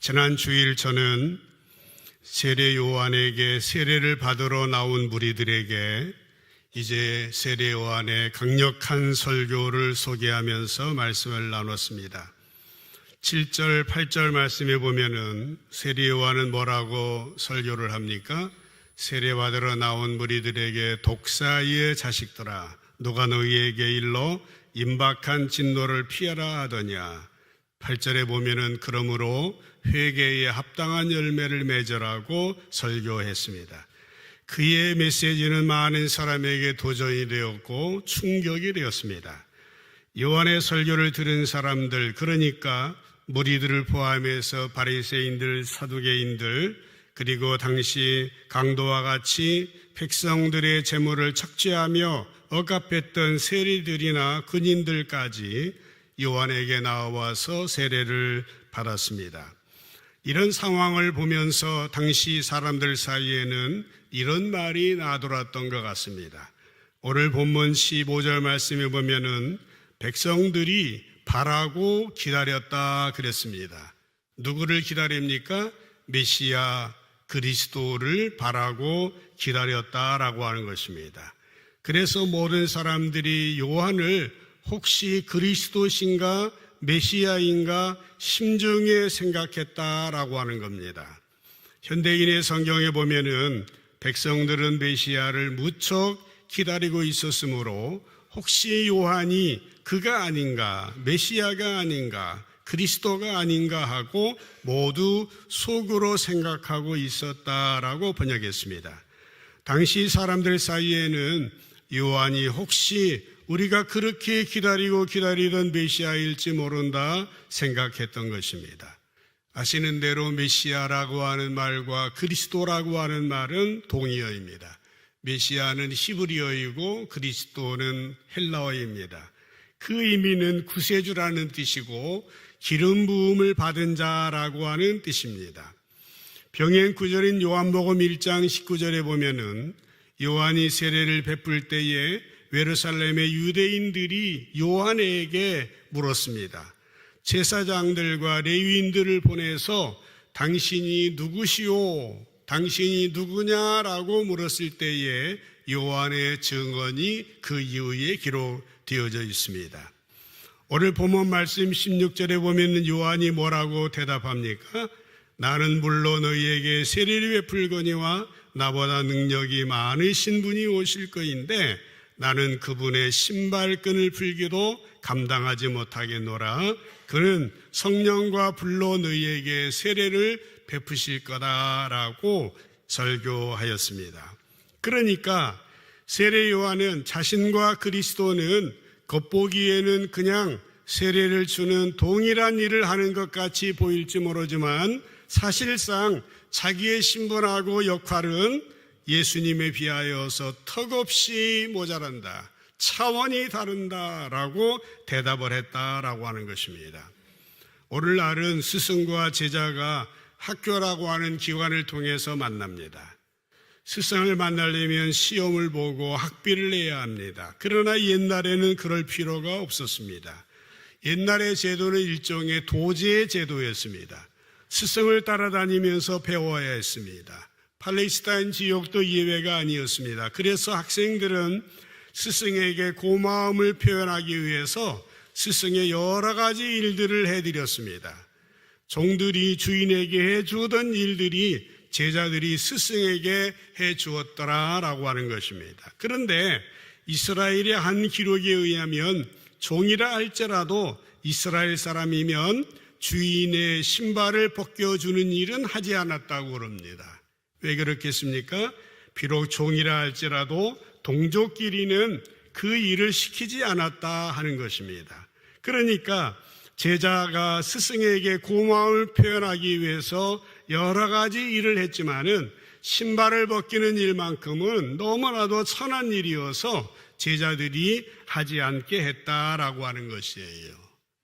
지난 주일 저는 세례 요한에게 세례를 받으러 나온 무리들에게 이제 세례 요한의 강력한 설교를 소개하면서 말씀을 나눴습니다. 7절, 8절 말씀에 보면은 세례 요한은 뭐라고 설교를 합니까? 세례 받으러 나온 무리들에게 독사의 자식들아, 누가 너희에게 일러 임박한 진노를 피하라 하더냐. 8절에 보면은 그러므로 회개에 합당한 열매를 맺으라고 설교했습니다. 그의 메시지는 많은 사람에게 도전이 되었고 충격이 되었습니다. 요한의 설교를 들은 사람들, 그러니까 무리들을 포함해서 바리새인들, 사두개인들, 그리고 당시 강도와 같이 백성들의 재물을 착취하며 억압했던 세리들이나 군인들까지 요한에게 나와서 세례를 받았습니다. 이런 상황을 보면서 당시 사람들 사이에는 이런 말이 나돌았던 것 같습니다. 오늘 본문 15절 말씀에 보면은 백성들이 바라고 기다렸다 그랬습니다. 누구를 기다립니까? 메시아 그리스도를 바라고 기다렸다라고 하는 것입니다. 그래서 모든 사람들이 요한을 혹시 그리스도신가 메시아인가 심중에 생각했다라고 하는 겁니다. 현대인의 성경에 보면은 백성들은 메시아를 무척 기다리고 있었으므로 혹시 요한이 그가 아닌가, 메시아가 아닌가, 그리스도가 아닌가 하고 모두 속으로 생각하고 있었다라고 번역했습니다. 당시 사람들 사이에는 요한이 혹시 우리가 그렇게 기다리던 메시아일지 모른다 생각했던 것입니다. 아시는 대로 메시아라고 하는 말과 그리스도라고 하는 말은 동의어입니다. 메시아는 히브리어이고 그리스도는 헬라어입니다. 그 의미는 구세주라는 뜻이고 기름 부음을 받은 자라고 하는 뜻입니다. 병행 구절인 요한복음 1장 19절에 보면은 요한이 세례를 베풀 때에 예루살렘의 유대인들이 요한에게 물었습니다. 제사장들과 레위인들을 보내서 당신이 누구시오? 당신이 누구냐라고 물었을 때에 요한의 증언이 그 이후에 기록되어져 있습니다. 오늘 본문 말씀 16절에 보면 요한이 뭐라고 대답합니까? 나는 물론 너희에게 세례를 베풀거니와 나보다 능력이 많으신 분이 오실 거인데 나는 그분의 신발끈을 풀기도 감당하지 못하겠노라. 그는 성령과 불로 너희에게 세례를 베푸실 거다라고 설교하였습니다. 그러니까 세례 요한은 자신과 그리스도는 겉보기에는 그냥 세례를 주는 동일한 일을 하는 것 같이 보일지 모르지만 사실상 자기의 신분하고 역할은 예수님에 비하여서 턱없이 모자란다, 차원이 다른다라고 대답을 했다라고 하는 것입니다. 오늘날은 스승과 제자가 학교라고 하는 기관을 통해서 만납니다. 스승을 만나려면 시험을 보고 학비를 내야 합니다. 그러나 옛날에는 그럴 필요가 없었습니다. 옛날의 제도는 일종의 도제의 제도였습니다. 스승을 따라다니면서 배워야 했습니다. 팔레스타인 지역도 예외가 아니었습니다. 그래서 학생들은 스승에게 고마움을 표현하기 위해서 스승의 여러 가지 일들을 해드렸습니다. 종들이 주인에게 해주던 일들이 제자들이 스승에게 해주었더라라고 하는 것입니다. 그런데 이스라엘의 한 기록에 의하면 종이라 할지라도 이스라엘 사람이면 주인의 신발을 벗겨주는 일은 하지 않았다고 그럽니다. 왜 그렇겠습니까? 비록 종이라 할지라도 동족끼리는 그 일을 시키지 않았다 하는 것입니다. 그러니까 제자가 스승에게 고마움을 표현하기 위해서 여러 가지 일을 했지만은 신발을 벗기는 일만큼은 너무나도 천한 일이어서 제자들이 하지 않게 했다라고 하는 것이에요.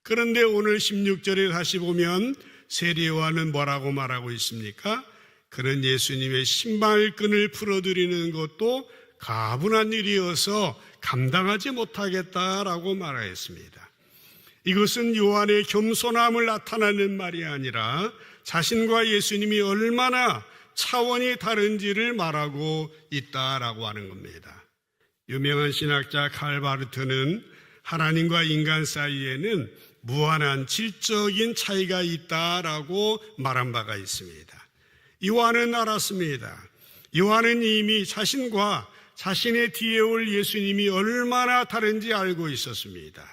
그런데 오늘 16절에 다시 보면 세례 요한은 뭐라고 말하고 있습니까? 그는 예수님의 신발끈을 풀어드리는 것도 가분한 일이어서 감당하지 못하겠다라고 말하였습니다. 이것은 요한의 겸손함을 나타내는 말이 아니라 자신과 예수님이 얼마나 차원이 다른지를 말하고 있다라고 하는 겁니다. 유명한 신학자 칼 바르트는 하나님과 인간 사이에는 무한한 질적인 차이가 있다라고 말한 바가 있습니다. 요한은 알았습니다. 요한은 이미 자신과 자신의 뒤에 올 예수님이 얼마나 다른지 알고 있었습니다.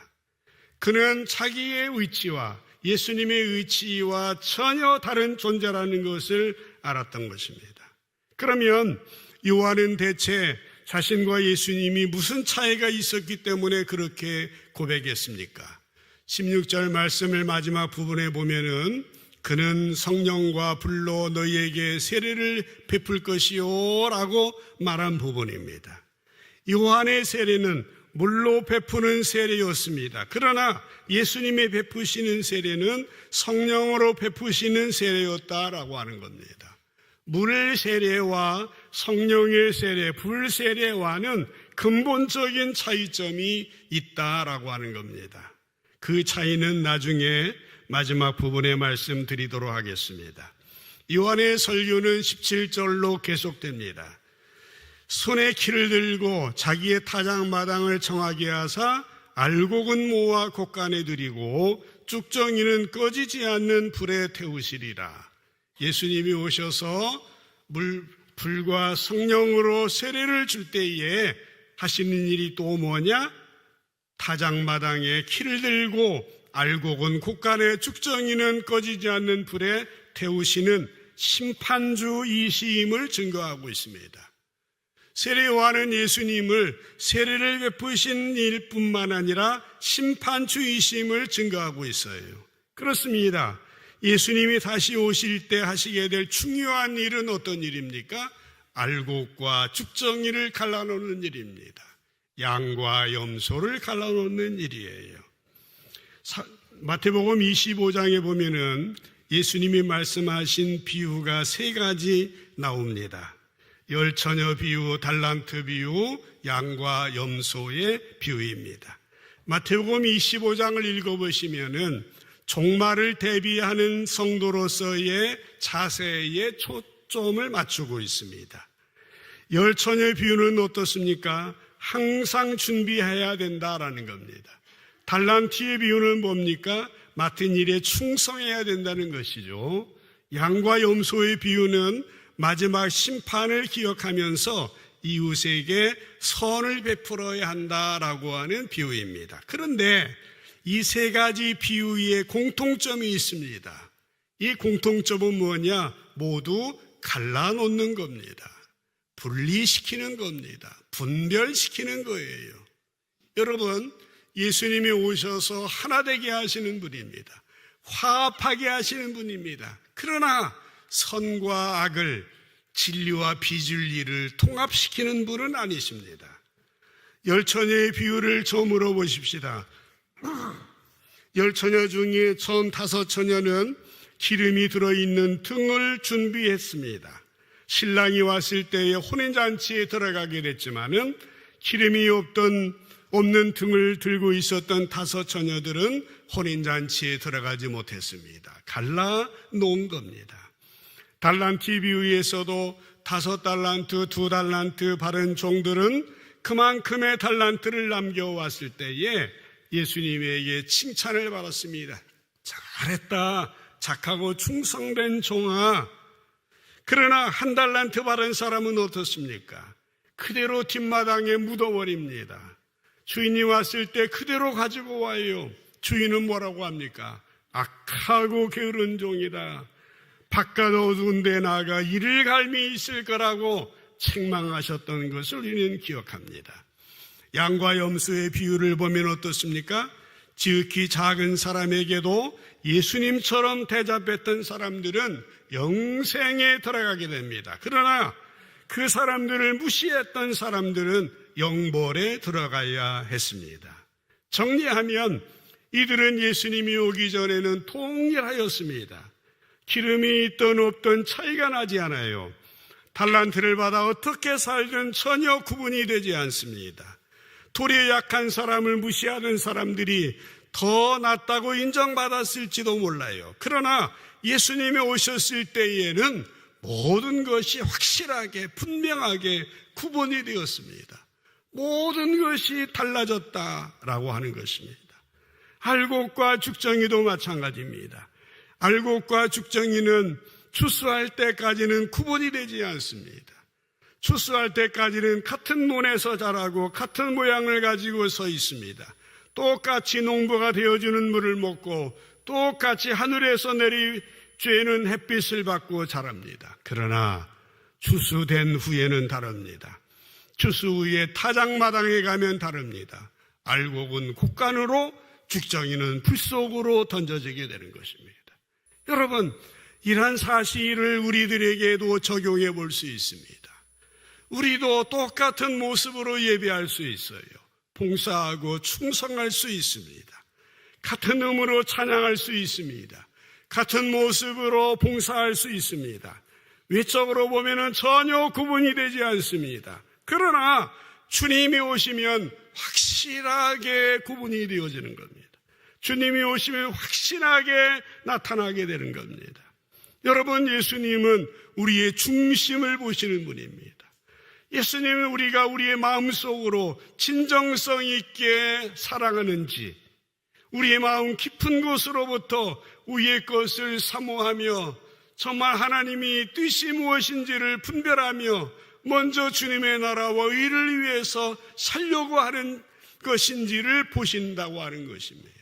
그는 자기의 위치와 예수님의 위치와 전혀 다른 존재라는 것을 알았던 것입니다. 그러면 요한은 대체 자신과 예수님이 무슨 차이가 있었기 때문에 그렇게 고백했습니까? 16절 말씀을 마지막 부분에 보면은 그는 성령과 불로 너희에게 세례를 베풀 것이요 라고 말한 부분입니다. 요한의 세례는 물로 베푸는 세례였습니다. 그러나 예수님의 베푸시는 세례는 성령으로 베푸시는 세례였다라고 하는 겁니다. 물 세례와 성령의 세례, 불 세례와는 근본적인 차이점이 있다라고 하는 겁니다. 그 차이는 나중에 마지막 부분에 말씀드리도록 하겠습니다. 요한의 설교는 17절로 계속됩니다. 손에 키를 들고 자기의 타작마당을 정하게 하사 알곡은 모아 곳간에 들이고 쭉정이는 꺼지지 않는 불에 태우시리라. 예수님이 오셔서 불과 성령으로 세례를 줄 때에 하시는 일이 또 뭐냐? 타작마당에 키를 들고 알곡은 곳간에 쭉정이는 꺼지지 않는 불에 태우시는 심판주이심을 증거하고 있습니다. 세례 요한은 예수님을 세례를 베푸신 일뿐만 아니라 심판주이심을 증거하고 있어요. 그렇습니다. 예수님이 다시 오실 때 하시게 될 중요한 일은 어떤 일입니까? 알곡과 쭉정이를 갈라놓는 일입니다. 양과 염소를 갈라놓는 일이에요. 마태복음 25장에 보면은 예수님이 말씀하신 비유가 세 가지 나옵니다. 열처녀 비유, 달란트 비유, 양과 염소의 비유입니다. 마태복음 25장을 읽어보시면은 종말을 대비하는 성도로서의 자세에 초점을 맞추고 있습니다. 열처녀의 비유는 어떻습니까? 항상 준비해야 된다라는 겁니다. 달란트의 비유는 뭡니까? 맡은 일에 충성해야 된다는 것이죠. 양과 염소의 비유는 마지막 심판을 기억하면서 이웃에게 선을 베풀어야 한다라고 하는 비유입니다. 그런데 이 세 가지 비유의 공통점이 있습니다. 이 공통점은 뭐냐? 모두 갈라놓는 겁니다. 분리시키는 겁니다. 분별시키는 거예요. 여러분, 예수님이 오셔서 하나 되게 하시는 분입니다. 화합하게 하시는 분입니다. 그러나 선과 악을, 진리와 비진리를 통합시키는 분은 아니십니다. 열처녀의 비유를 처음으로 보십시다. 열처녀 중에 처음 5처녀는 기름이 들어있는 등을 준비했습니다. 신랑이 왔을 때에 혼인잔치에 들어가게 됐지만은 기름이 없는 등을 들고 있었던 5처녀들은 혼인잔치에 들어가지 못했습니다. 갈라놓은 겁니다. 달란트 비유에서도 5달란트, 2달란트 받은 종들은 그만큼의 달란트를 남겨왔을 때에 예수님에게 칭찬을 받았습니다. 잘했다, 착하고 충성된 종아. 그러나 1달란트 받은 사람은 어떻습니까? 그대로 뒷마당에 묻어버립니다. 주인이 왔을 때 그대로 가지고 와요. 주인은 뭐라고 합니까? 악하고 게으른 종이다. 바깥 어두운 데 나가 이를 갈미 있을 거라고 책망하셨던 것을 우리는 기억합니다. 양과 염소의 비유를 보면 어떻습니까? 지극히 작은 사람에게도 예수님처럼 대접했던 사람들은 영생에 들어가게 됩니다. 그러나 그 사람들을 무시했던 사람들은 영벌에 들어가야 했습니다. 정리하면 이들은 예수님이 오기 전에는 동일하였습니다. 기름이 있든 없든 차이가 나지 않아요. 달란트를 받아 어떻게 살든 전혀 구분이 되지 않습니다. 돌에 약한 사람을 무시하던 사람들이 더 낫다고 인정받았을지도 몰라요. 그러나 예수님이 오셨을 때에는 모든 것이 확실하게 분명하게 구분이 되었습니다. 모든 것이 달라졌다라고 하는 것입니다. 알곡과 죽정이도 마찬가지입니다. 알곡과 죽정이는 추수할 때까지는 구분이 되지 않습니다. 추수할 때까지는 같은 논에서 자라고 같은 모양을 가지고 서 있습니다. 똑같이 농부가 되어주는 물을 먹고 똑같이 하늘에서 내리쬐는 햇빛을 받고 자랍니다. 그러나 추수된 후에는 다릅니다. 추수 후에 타작마당에 가면 다릅니다. 알곡은 곡간으로, 죽정이는 불 속으로 던져지게 되는 것입니다. 여러분, 이러한 사실을 우리들에게도 적용해 볼 수 있습니다. 우리도 똑같은 모습으로 예배할 수 있어요. 봉사하고 충성할 수 있습니다. 같은 음으로 찬양할 수 있습니다. 같은 모습으로 봉사할 수 있습니다. 외적으로 보면은 전혀 구분이 되지 않습니다. 그러나 주님이 오시면 확실하게 구분이 되어지는 겁니다. 주님이 오시면 확실하게 나타나게 되는 겁니다. 여러분, 예수님은 우리의 중심을 보시는 분입니다. 예수님은 우리가 우리의 마음속으로 진정성 있게 사랑하는지, 우리의 마음 깊은 곳으로부터 위의 것을 사모하며 정말 하나님이 뜻이 무엇인지를 분별하며 먼저 주님의 나라와 의를 위해서 살려고 하는 것인지를 보신다고 하는 것입니다.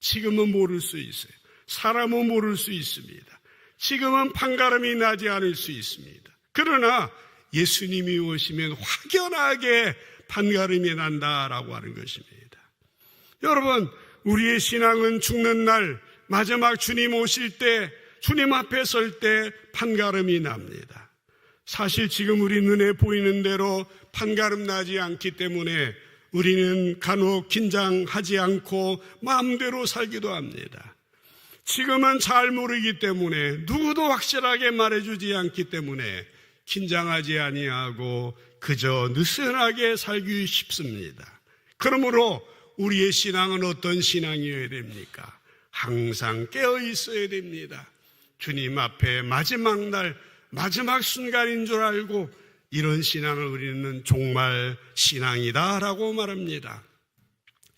지금은 모를 수 있어요. 사람은 모를 수 있습니다. 지금은 판가름이 나지 않을 수 있습니다. 그러나 예수님이 오시면 확연하게 판가름이 난다라고 하는 것입니다. 여러분, 우리의 신앙은 죽는 날 마지막 주님 오실 때, 주님 앞에 설 때 판가름이 납니다. 사실 지금 우리 눈에 보이는 대로 판가름 나지 않기 때문에 우리는 간혹 긴장하지 않고 마음대로 살기도 합니다. 지금은 잘 모르기 때문에, 누구도 확실하게 말해주지 않기 때문에 긴장하지 아니하고 그저 느슨하게 살기 쉽습니다. 그러므로 우리의 신앙은 어떤 신앙이어야 됩니까? 항상 깨어 있어야 됩니다. 주님 앞에 마지막 날, 마지막 순간인 줄 알고 이런 신앙을 우리는 정말 신앙이다라고 말합니다.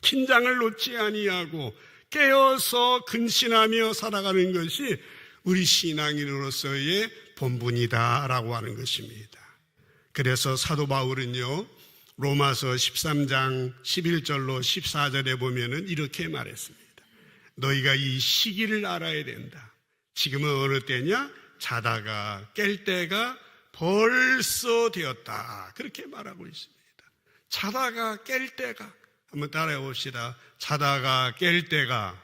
긴장을 놓지 아니하고 깨어서 근신하며 살아가는 것이 우리 신앙인으로서의 본분이다라고 하는 것입니다. 그래서 사도 바울은요, 로마서 13장 11절로 14절에 보면은 이렇게 말했습니다. 너희가 이 시기를 알아야 된다. 지금은 어느 때냐? 자다가 깰 때가 벌써 되었다. 그렇게 말하고 있습니다. 자다가 깰 때가, 한번 따라해 봅시다. 자다가 깰 때가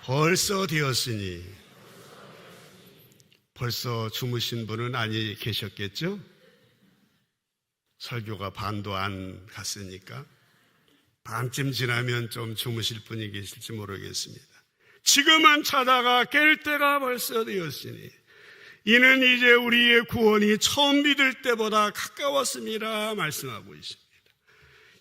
벌써 되었으니. 벌써 주무신 분은 아니 계셨겠죠? 설교가 반도 안 갔으니까 반쯤 지나면 좀 주무실 분이 계실지 모르겠습니다. 지금은 자다가 깰 때가 벌써 되었으니 이는 이제 우리의 구원이 처음 믿을 때보다 가까웠습니다 말씀하고 있습니다.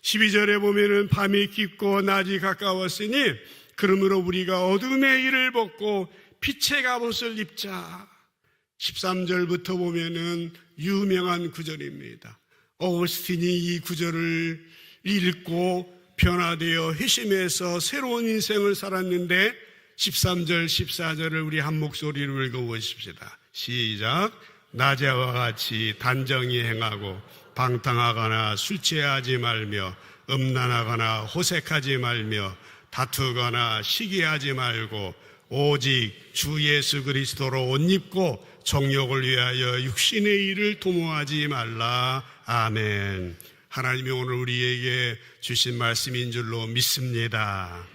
12절에 보면은 밤이 깊고 낮이 가까웠으니 그러므로 우리가 어둠의 일을 벗고 빛의 갑옷을 입자. 13절부터 보면은 유명한 구절입니다. 어거스틴이 이 구절을 읽고 변화되어 회심해서 새로운 인생을 살았는데 13절, 14절을 우리 한 목소리로 읽어보십시다. 시작. 낮에와 같이 단정히 행하고 방탕하거나 술 취하지 말며 음란하거나 호색하지 말며 다투거나 시기하지 말고 오직 주 예수 그리스도로 옷 입고 정욕을 위하여 육신의 일을 도모하지 말라. 아멘. 하나님이 오늘 우리에게 주신 말씀인 줄로 믿습니다.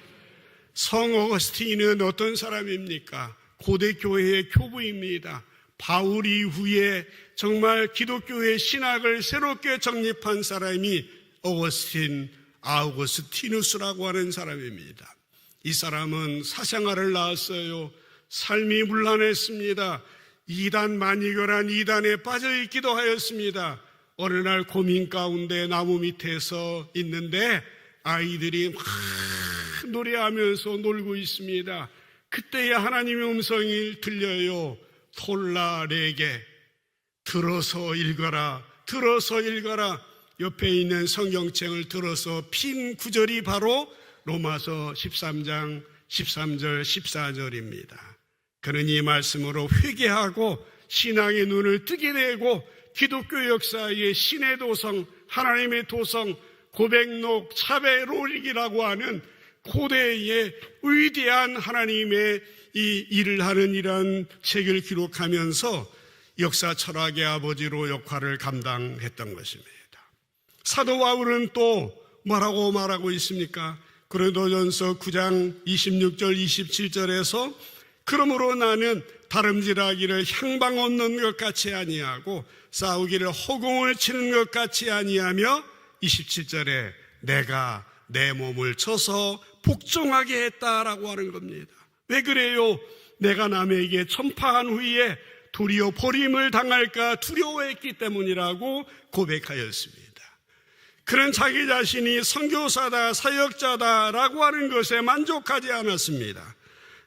성 어거스틴은 어떤 사람입니까? 고대 교회의 교부입니다. 바울 이후에 정말 기독교의 신학을 새롭게 정립한 사람이 아우구스티누스라고 하는 사람입니다. 이 사람은 사생활을 낳았어요. 삶이 문란했습니다. 이단 마니거란 이단에 빠져있기도 하였습니다. 어느 날 고민 가운데 나무 밑에서 있는데 아이들이 막 노래하면서 놀고 있습니다. 그때에 하나님의 음성이 들려요. 톨라에게 들어서 읽어라, 들어서 읽어라. 옆에 있는 성경책을 들어서 핀 구절이 바로 로마서 13장 13절 14절입니다. 그는 이 말씀으로 회개하고 신앙의 눈을 뜨게 되고 기독교 역사의 신의 도성, 하나님의 도성, 고백록 차베로릭이라고 하는 고대의 위대한 하나님의 이 일을 하는 이러한 책을 기록하면서 역사 철학의 아버지로 역할을 감당했던 것입니다. 사도 바울은 또 뭐라고 말하고 있습니까? 고린도전서 9장 26절 27절에서 그러므로 나는 다름질하기를 향방 없는 것 같이 아니하고 싸우기를 허공을 치는 것 같이 아니하며 27절에 내가 내 몸을 쳐서 복종하게 했다라고 하는 겁니다. 왜 그래요? 내가 남에게 전파한 후에 도리어 버림을 당할까 두려워했기 때문이라고 고백하였습니다. 그는 자기 자신이 선교사다, 사역자다라고 하는 것에 만족하지 않았습니다.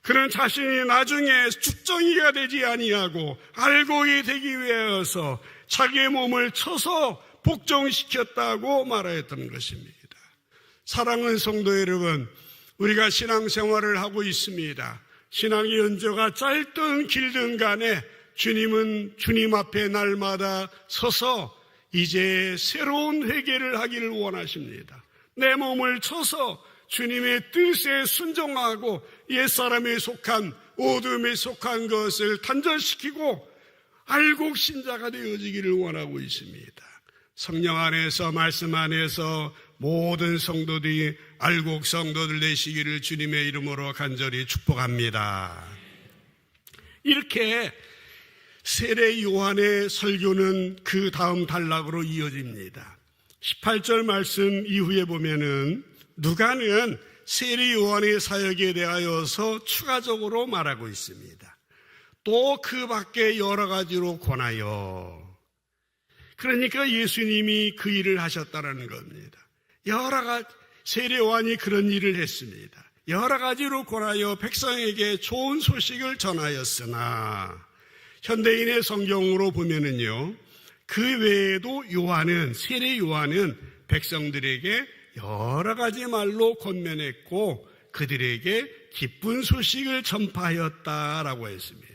그는 자신이 나중에 죽정이가 되지 아니하고 알곡이 되기 위해서 자기의 몸을 쳐서 복종시켰다고 말하였던 것입니다. 사랑하는 성도 여러분, 우리가 신앙생활을 하고 있습니다. 신앙의 연조가 짧든 길든 간에 주님은 주님 앞에 날마다 서서 이제 새로운 회개를 하기를 원하십니다. 내 몸을 쳐서 주님의 뜻에 순종하고 옛사람에 속한 어둠에 속한 것을 단절시키고 알곡 신자가 되어지기를 원하고 있습니다. 성령 안에서 말씀 안에서 모든 성도들이 알곡 성도들 되시기를 주님의 이름으로 간절히 축복합니다. 이렇게 세례 요한의 설교는 그 다음 단락으로 이어집니다. 18절 말씀 이후에 보면은 누가는 세례 요한의 사역에 대하여서 추가적으로 말하고 있습니다. 또 그 밖에 여러 가지로 권하여, 그러니까 예수님이 그 일을 하셨다는 겁니다. 여러 가지 세례 요한이 그런 일을 했습니다. 여러 가지로 권하여 백성에게 좋은 소식을 전하였으나 현대인의 성경으로 보면은요, 그 외에도 요한은, 세례 요한은 백성들에게 여러 가지 말로 권면했고 그들에게 기쁜 소식을 전파하였다라고 했습니다.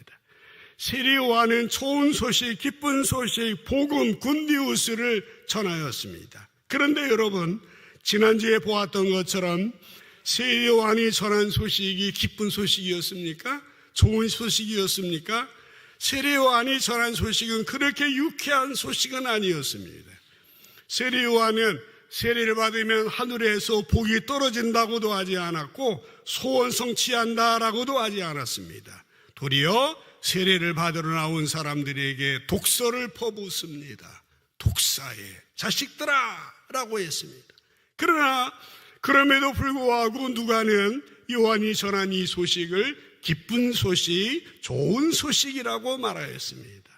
세례 요한은 좋은 소식, 기쁜 소식, 복음, 굿뉴스를 전하였습니다. 그런데 여러분, 지난주에 보았던 것처럼 세례 요한이 전한 소식이 기쁜 소식이었습니까? 좋은 소식이었습니까? 세례 요한이 전한 소식은 그렇게 유쾌한 소식은 아니었습니다. 세례 요한은 세례를 받으면 하늘에서 복이 떨어진다고도 하지 않았고 소원 성취한다라고도 하지 않았습니다. 도리어 세례를 받으러 나온 사람들에게 독서를 퍼붓습니다. 독사의 자식들아 라고 했습니다. 그러나 그럼에도 불구하고 누가는 요한이 전한 이 소식을 기쁜 소식, 좋은 소식이라고 말하였습니다.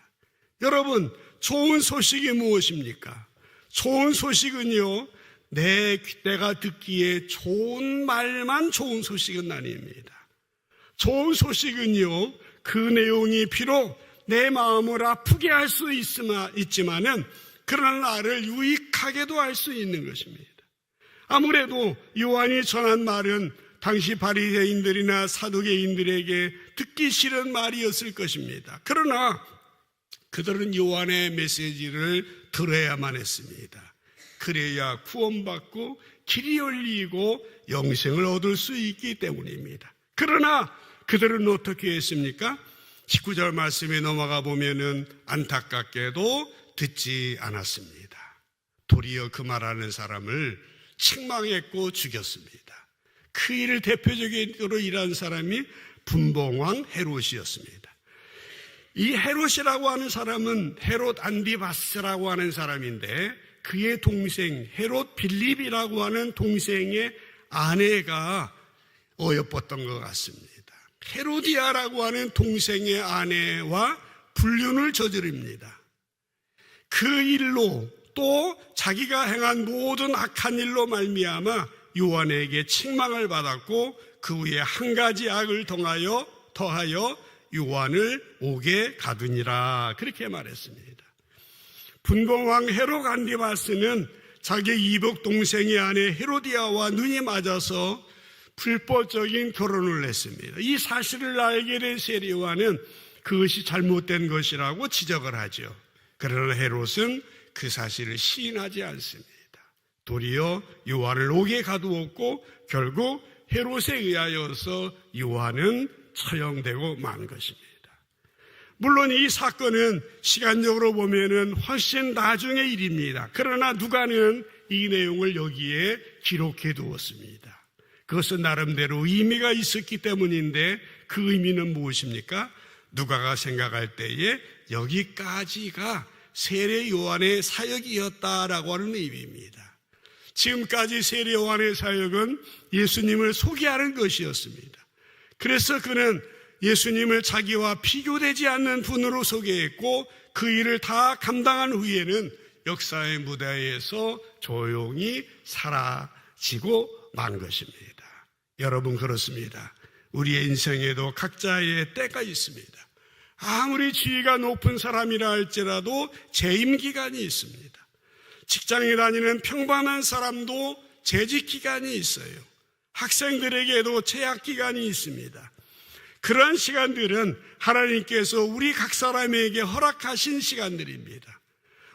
여러분, 좋은 소식이 무엇입니까? 좋은 소식은요, 내가 듣기에 좋은 말만 좋은 소식은 아닙니다. 좋은 소식은요, 그 내용이 비록 내 마음을 아프게 할 수 있지만은 그러나 나를 유익하게도 할 수 있는 것입니다. 아무래도 요한이 전한 말은 당시 바리새인들이나 사두개인들에게 듣기 싫은 말이었을 것입니다. 그러나 그들은 요한의 메시지를 들어야만 했습니다. 그래야 구원받고 길이 열리고 영생을 얻을 수 있기 때문입니다. 그러나 그들은 어떻게 했습니까? 19절 말씀에 넘어가 보면은 안타깝게도 듣지 않았습니다. 도리어 그 말하는 사람을 책망했고 죽였습니다. 그 일을 대표적으로 일한 사람이 분봉왕 헤롯이었습니다. 이 헤롯이라고 하는 사람은 헤롯 안디바스라고 하는 사람인데 그의 동생 헤롯 빌립이라고 하는 동생의 아내가 어여뻤던 것 같습니다. 헤로디아라고 하는 동생의 아내와 불륜을 저지릅니다. 그 일로 또 자기가 행한 모든 악한 일로 말미암아 요한에게 책망을 받았고 그 후에 한 가지 악을 더하여 요한을 옥에 가두니라 그렇게 말했습니다. 분봉왕 헤롯 안티바스는 자기 이복 동생의 아내 헤로디아와 눈이 맞아서 불법적인 결혼을 했습니다. 이 사실을 알게 된 세례 요한은 그것이 잘못된 것이라고 지적을 하죠. 그러나 헤롯은 그 사실을 시인하지 않습니다. 도리어 요한을 옥에 가두었고 결국 헤롯에 의하여서 요한은 처형되고 만 것입니다. 물론 이 사건은 시간적으로 보면은 훨씬 나중의 일입니다. 그러나 누가는 이 내용을 여기에 기록해 두었습니다. 그것은 나름대로 의미가 있었기 때문인데 그 의미는 무엇입니까? 누가가 생각할 때에 여기까지가 세례 요한의 사역이었다라고 하는 의미입니다. 지금까지 세례 요한의 사역은 예수님을 소개하는 것이었습니다. 그래서 그는 예수님을 자기와 비교되지 않는 분으로 소개했고 그 일을 다 감당한 후에는 역사의 무대에서 조용히 사라지고 만 것입니다. 여러분 그렇습니다. 우리의 인생에도 각자의 때가 있습니다. 아무리 지위가 높은 사람이라 할지라도 재임 기간이 있습니다. 직장에 다니는 평범한 사람도 재직 기간이 있어요. 학생들에게도 재학 기간이 있습니다. 그런 시간들은 하나님께서 우리 각 사람에게 허락하신 시간들입니다.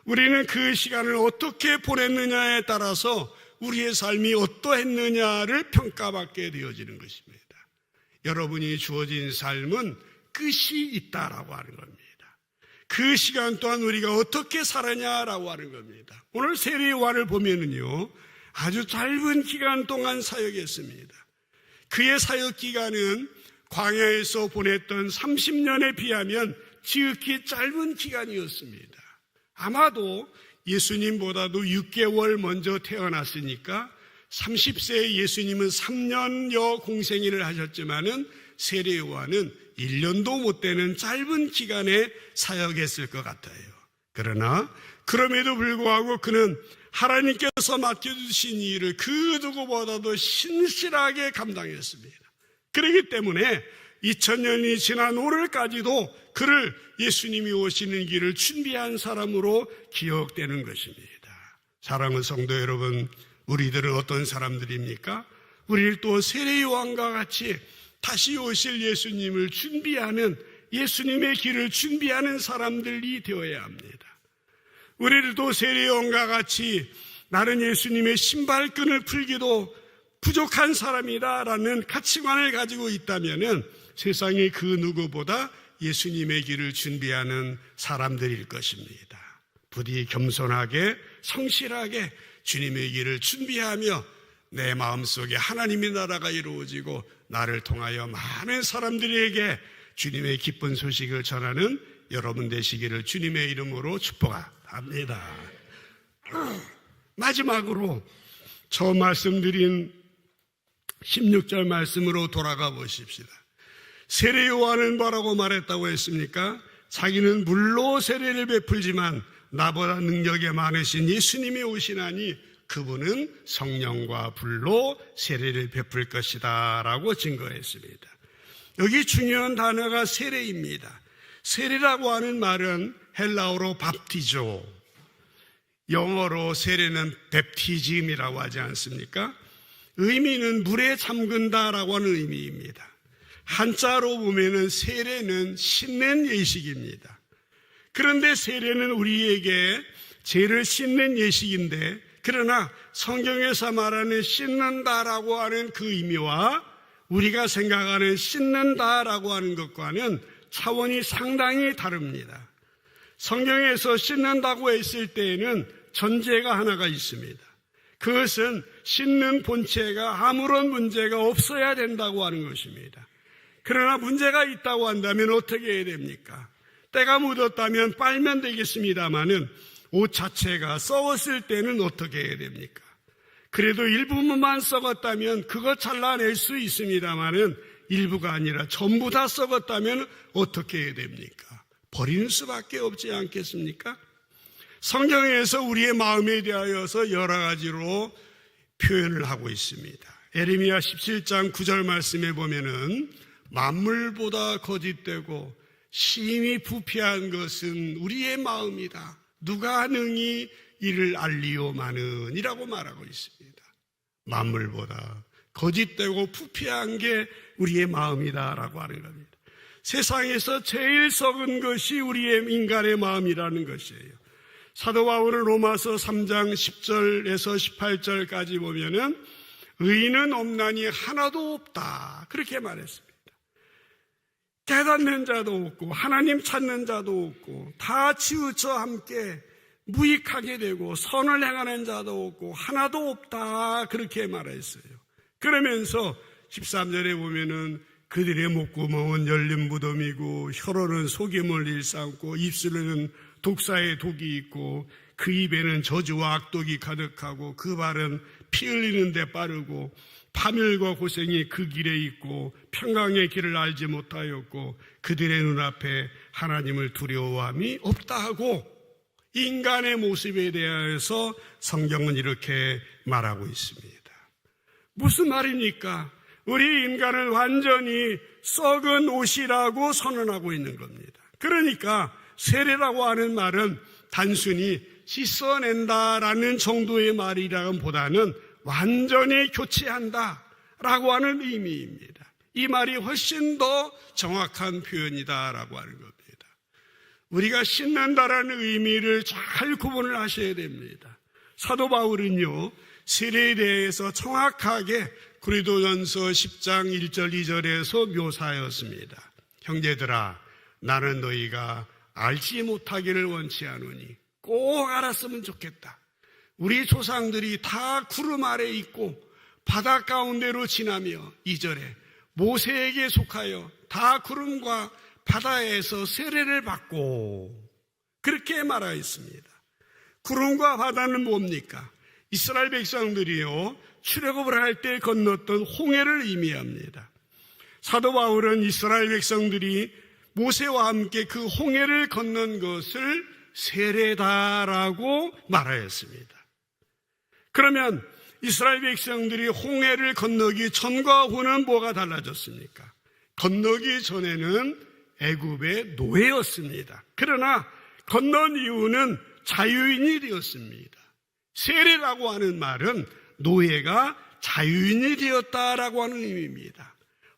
우리는 그 시간을 어떻게 보냈느냐에 따라서 우리의 삶이 어떠했느냐를 평가받게 되어지는 것입니다. 여러분이 주어진 삶은 끝이 있다라고 하는 겁니다. 그 시간 동안 우리가 어떻게 살았냐라고 하는 겁니다. 오늘 세례 요한을 보면은요, 아주 짧은 기간 동안 사역했습니다. 그의 사역 기간은 광야에서 보냈던 30년에 비하면 지극히 짧은 기간이었습니다. 아마도 예수님보다도 6개월 먼저 태어났으니까 30세의 예수님은 3년여 공생일을 하셨지만은 세례 요한은 1년도 못 되는 짧은 기간에 사역했을 것 같아요. 그러나 그럼에도 불구하고 그는 하나님께서 맡겨주신 일을 그 누구보다도 신실하게 감당했습니다. 그렇기 때문에 2000년이 지난 오늘까지도 그를 예수님이 오시는 길을 준비한 사람으로 기억되는 것입니다. 사랑하는 성도 여러분, 우리들은 어떤 사람들입니까? 우리를 또 세례 요한과 같이 다시 오실 예수님을 준비하는, 예수님의 길을 준비하는 사람들이 되어야 합니다. 우리들도 세례 요한과 같이 나는 예수님의 신발끈을 풀기도 부족한 사람이다라는 가치관을 가지고 있다면은 세상의 그 누구보다 예수님의 길을 준비하는 사람들일 것입니다. 부디 겸손하게 성실하게 주님의 길을 준비하며 내 마음속에 하나님의 나라가 이루어지고 나를 통하여 많은 사람들에게 주님의 기쁜 소식을 전하는 여러분 되시기를 주님의 이름으로 축복합니다. 마지막으로 처음 말씀드린 16절 말씀으로 돌아가 보십시다. 세례 요한은 뭐라고 말했다고 했습니까? 자기는 물로 세례를 베풀지만 나보다 능력이 많으신 예수님이 오시나니 그분은 성령과 불로 세례를 베풀 것이다 라고 증거했습니다. 여기 중요한 단어가 세례입니다. 세례라고 하는 말은 헬라어로 밥티조, 영어로 세례는 베프티즘이라고 하지 않습니까? 의미는 물에 잠근다라고 하는 의미입니다. 한자로 보면은 세례는 씻는 예식입니다. 그런데 세례는 우리에게 죄를 씻는 예식인데, 그러나 성경에서 말하는 씻는다라고 하는 그 의미와 우리가 생각하는 씻는다라고 하는 것과는 차원이 상당히 다릅니다. 성경에서 씻는다고 했을 때에는 전제가 하나가 있습니다. 그것은 씻는 본체가 아무런 문제가 없어야 된다고 하는 것입니다. 그러나 문제가 있다고 한다면 어떻게 해야 됩니까? 때가 묻었다면 빨면 되겠습니다마는 옷 자체가 썩었을 때는 어떻게 해야 됩니까? 그래도 일부분만 썩었다면 그거 잘라낼 수 있습니다마는 일부가 아니라 전부 다 썩었다면 어떻게 해야 됩니까? 버리는 수밖에 없지 않겠습니까? 성경에서 우리의 마음에 대하여서 여러 가지로 표현을 하고 있습니다. 에레미야 17장 9절 말씀에 보면은 만물보다 거짓되고 심히 부패한 것은 우리의 마음이다. 누가 능히 이를 알리오마는이라고 말하고 있습니다. 만물보다 거짓되고 부패한 게 우리의 마음이다라고 하는 겁니다. 세상에서 제일 썩은 것이 우리의 인간의 마음이라는 것이에요. 사도 바울은 로마서 3장 10절에서 18절까지 보면은 의인은 없나니 하나도 없다 그렇게 말했습니다. 깨닫는 자도 없고 하나님 찾는 자도 없고 다 치우쳐 함께 무익하게 되고 선을 행하는 자도 없고 하나도 없다 그렇게 말했어요. 그러면서 13절에 보면은 그들의 목구멍은 열린 무덤이고 혀로는 속임을 일삼고 입술에는 독사의 독이 있고 그 입에는 저주와 악독이 가득하고 그 발은 피 흘리는 데 빠르고 파멸과 고생이 그 길에 있고 평강의 길을 알지 못하였고 그들의 눈앞에 하나님을 두려워함이 없다 하고 인간의 모습에 대해서 성경은 이렇게 말하고 있습니다. 무슨 말입니까? 우리 인간은 완전히 썩은 옷이라고 선언하고 있는 겁니다. 그러니까 세례라고 하는 말은 단순히 씻어낸다라는 정도의 말이라기보다는 완전히 교체한다라고 하는 의미입니다. 이 말이 훨씬 더 정확한 표현이다라고 하는 겁니다. 우리가 씻는다라는 의미를 잘 구분을 하셔야 됩니다. 사도 바울은요, 세례에 대해서 정확하게 고린도전서 10장 1절 2절에서 묘사하였습니다. 형제들아, 나는 너희가 알지 못하기를 원치 않으니 꼭 알았으면 좋겠다. 우리 조상들이 다 구름 아래 있고 바다 가운데로 지나며 2절에 모세에게 속하여 다 구름과 바다에서 세례를 받고 그렇게 말하였습니다. 구름과 바다는 뭡니까? 이스라엘 백성들이요 출애굽을 할 때 건넜던 홍해를 의미합니다. 사도 바울은 이스라엘 백성들이 모세와 함께 그 홍해를 건넌 것을 세례다라고 말하였습니다. 그러면 이스라엘 백성들이 홍해를 건너기 전과 후는 뭐가 달라졌습니까? 건너기 전에는 애굽의 노예였습니다. 그러나 건넌 이후는 자유인이 되었습니다. 세례라고 하는 말은 노예가 자유인이 되었다라고 하는 의미입니다.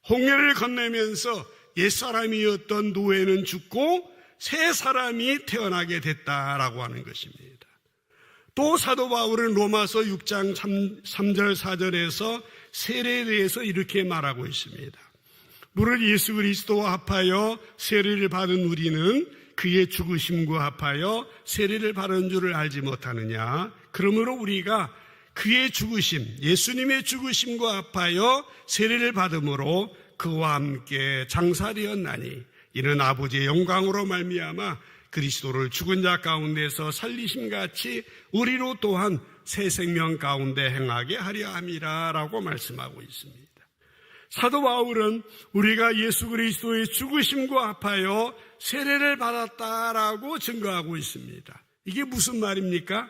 홍해를 건너면서 옛사람이었던 노예는 죽고 새 사람이 태어나게 됐다라고 하는 것입니다. 또 사도 바울은 로마서 6장 3절 4절에서 세례에 대해서 이렇게 말하고 있습니다. 무릇 예수 그리스도와 합하여 세례를 받은 우리는 그의 죽으심과 합하여 세례를 받은 줄을 알지 못하느냐. 그러므로 우리가 그의 죽으심, 예수님의 죽으심과 합하여 세례를 받음으로 그와 함께 장사되었나니 이는 아버지의 영광으로 말미암아 그리스도를 죽은 자 가운데서 살리심같이 우리로 또한 새 생명 가운데 행하게 하려 함이라 라고 말씀하고 있습니다. 사도 바울은 우리가 예수 그리스도의 죽으심과 합하여 세례를 받았다라고 증거하고 있습니다. 이게 무슨 말입니까?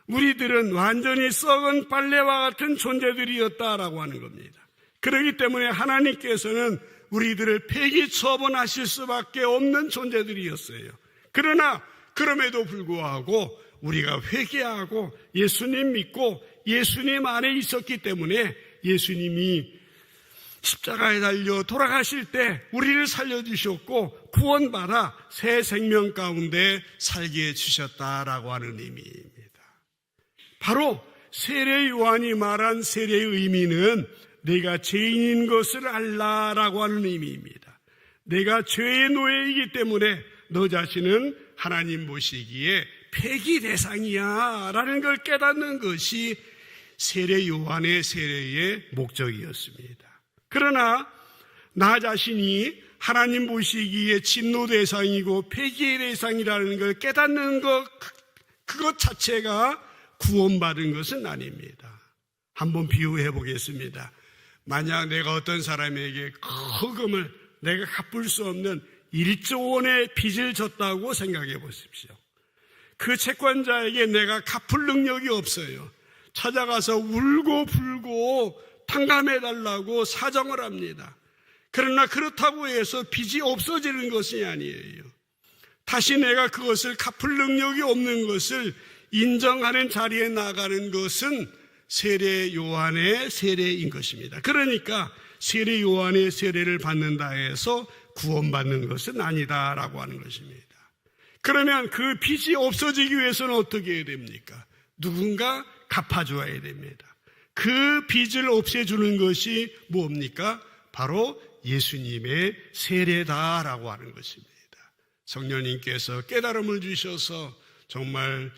우리들은 완전히 썩은 빨래와 같은 존재들이었다라고 하는 겁니다. 그렇기 때문에 하나님께서는 우리들을 폐기 처분하실 수밖에 없는 존재들이었어요. 그러나 그럼에도 불구하고 우리가 회개하고 예수님 믿고 예수님 안에 있었기 때문에 예수님이 십자가에 달려 돌아가실 때 우리를 살려주셨고 구원받아 새 생명 가운데 살게 해주셨다라고 하는 의미입니다. 바로 세례 요한이 말한 세례의 의미는 내가 죄인인 것을 알라라고 하는 의미입니다. 내가 죄의 노예이기 때문에 너 자신은 하나님 보시기에 폐기 대상이야 라는 걸 깨닫는 것이 세례 요한의 세례의 목적이었습니다. 그러나 나 자신이 하나님 보시기에 진노 대상이고 폐기의 대상이라는 걸 깨닫는 것, 그것 자체가 구원받은 것은 아닙니다. 한번 비유해 보겠습니다. 만약 내가 어떤 사람에게 거금을 내가 갚을 수 없는 1조 원의 빚을 졌다고 생각해 보십시오. 그 채권자에게 내가 갚을 능력이 없어요. 찾아가서 울고 불고 탕감해달라고 사정을 합니다. 그러나 그렇다고 해서 빚이 없어지는 것이 아니에요. 다시 내가 그것을 갚을 능력이 없는 것을 인정하는 자리에 나가는 것은 세례 요한의 세례인 것입니다. 그러니까 세례 요한의 세례를 받는다 해서 구원받는 것은 아니다라고 하는 것입니다. 그러면 그 빚이 없어지기 위해서는 어떻게 해야 됩니까? 누군가 갚아줘야 됩니다. 그 빚을 없애주는 것이 뭡니까? 바로 예수님의 세례다라고 하는 것입니다. 성령님께서 깨달음을 주셔서 정말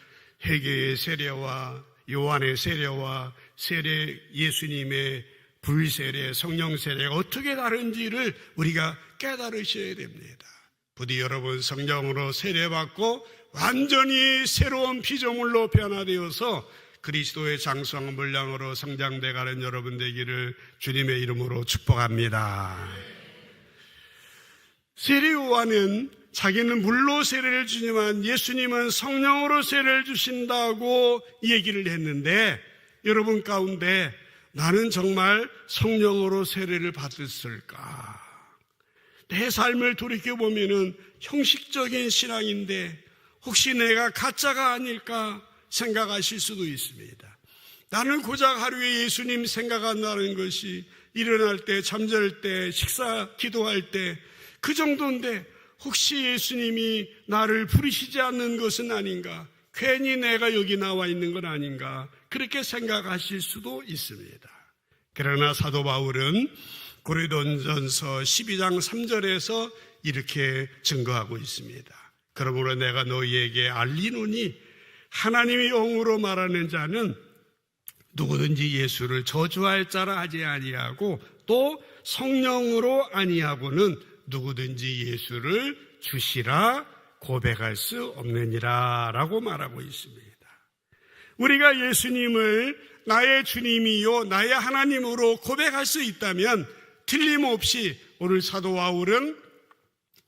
회개의 세례와 요한의 세례와 세례 예수님의 불세례, 성령 세례가 어떻게 다른지를 우리가 깨달으셔야 됩니다. 부디 여러분 성령으로 세례받고 완전히 새로운 피조물로 변화되어서 그리스도의 장성한 분량으로 성장돼가는 여러분 되기를 주님의 이름으로 축복합니다. 세례 요한은 자기는 물로 세례를 주지만 예수님은 성령으로 세례를 주신다고 얘기를 했는데, 여러분 가운데 나는 정말 성령으로 세례를 받았을까? 내 삶을 돌이켜보면 형식적인 신앙인데 혹시 내가 가짜가 아닐까 생각하실 수도 있습니다. 나는 고작 하루에 예수님 생각한다는 것이 일어날 때, 잠잘 때, 식사, 기도할 때 그 정도인데 혹시 예수님이 나를 부르시지 않는 것은 아닌가? 괜히 내가 여기 나와 있는 건 아닌가? 그렇게 생각하실 수도 있습니다. 그러나 사도 바울은 고린도전서 12장 3절에서 이렇게 증거하고 있습니다. 그러므로 내가 너희에게 알리노니 하나님의 영으로 말하는 자는 누구든지 예수를 저주할 자라 하지 아니하고 또 성령으로 아니하고는 누구든지 예수를 주시라 고백할 수 없느니라 라고 말하고 있습니다. 우리가 예수님을 나의 주님이요 나의 하나님으로 고백할 수 있다면 틀림없이 오늘 사도 바울은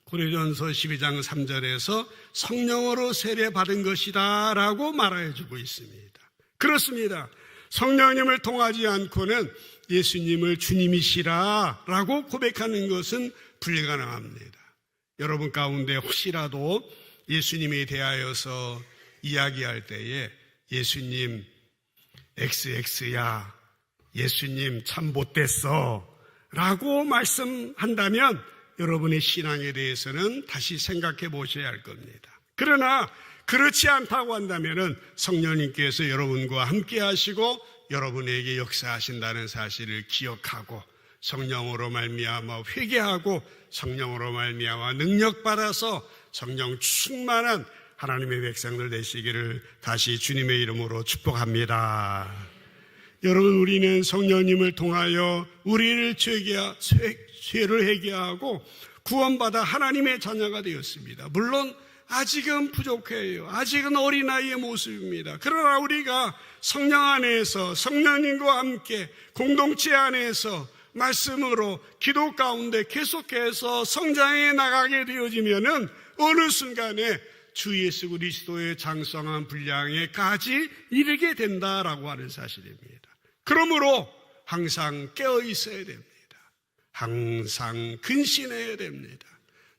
고린도전서 12장 3절에서 성령으로 세례받은 것이다 라고 말해주고 있습니다. 그렇습니다. 성령님을 통하지 않고는 예수님을 주님이시라 라고 고백하는 것은 불가능합니다. 여러분 가운데 혹시라도 예수님에 대하여서 이야기할 때에 예수님 XX야, 예수님 참 못됐어 라고 말씀한다면 여러분의 신앙에 대해서는 다시 생각해 보셔야 할 겁니다. 그러나 그렇지 않다고 한다면 성령님께서 여러분과 함께 하시고 여러분에게 역사하신다는 사실을 기억하고 성령으로 말미암아 회개하고 성령으로 말미암아 능력받아서 성령 충만한 하나님의 백성들 되시기를 다시 주님의 이름으로 축복합니다. 여러분, 우리는 성령님을 통하여 우리를 죄를 회개하고 구원받아 하나님의 자녀가 되었습니다. 물론 아직은 부족해요. 아직은 어린아이의 모습입니다. 그러나 우리가 성령 안에서 성령님과 함께 공동체 안에서 말씀으로 기도 가운데 계속해서 성장해 나가게 되어지면은 어느 순간에 주 예수 그리스도의 장성한 분량에까지 이르게 된다라고 하는 사실입니다. 그러므로 항상 깨어 있어야 됩니다. 항상 근신해야 됩니다.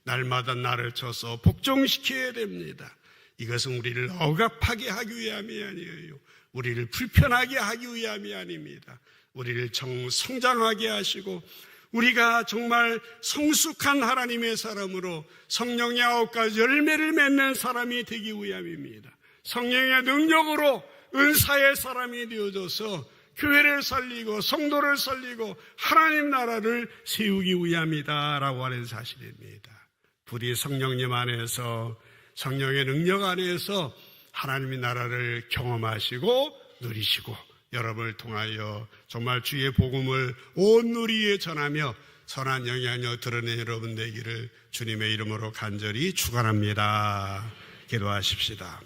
날마다 나를 쳐서 복종시켜야 됩니다. 이것은 우리를 억압하게 하기 위함이 아니에요. 우리를 불편하게 하기 위함이 아닙니다. 우리를 성장하게 하시고 우리가 정말 성숙한 하나님의 사람으로 성령의 9가지 열매를 맺는 사람이 되기 위함입니다. 성령의 능력으로 은사의 사람이 되어져서 교회를 살리고 성도를 살리고 하나님 나라를 세우기 위함이다라고 하는 사실입니다. 부디 성령님 안에서 성령의 능력 안에서 하나님의 나라를 경험하시고 누리시고 여러분을 통하여 정말 주의 복음을 온 누리에 전하며 선한 영향력 드러낸 여러분 되기를 주님의 이름으로 간절히 축원합니다. 기도하십시다.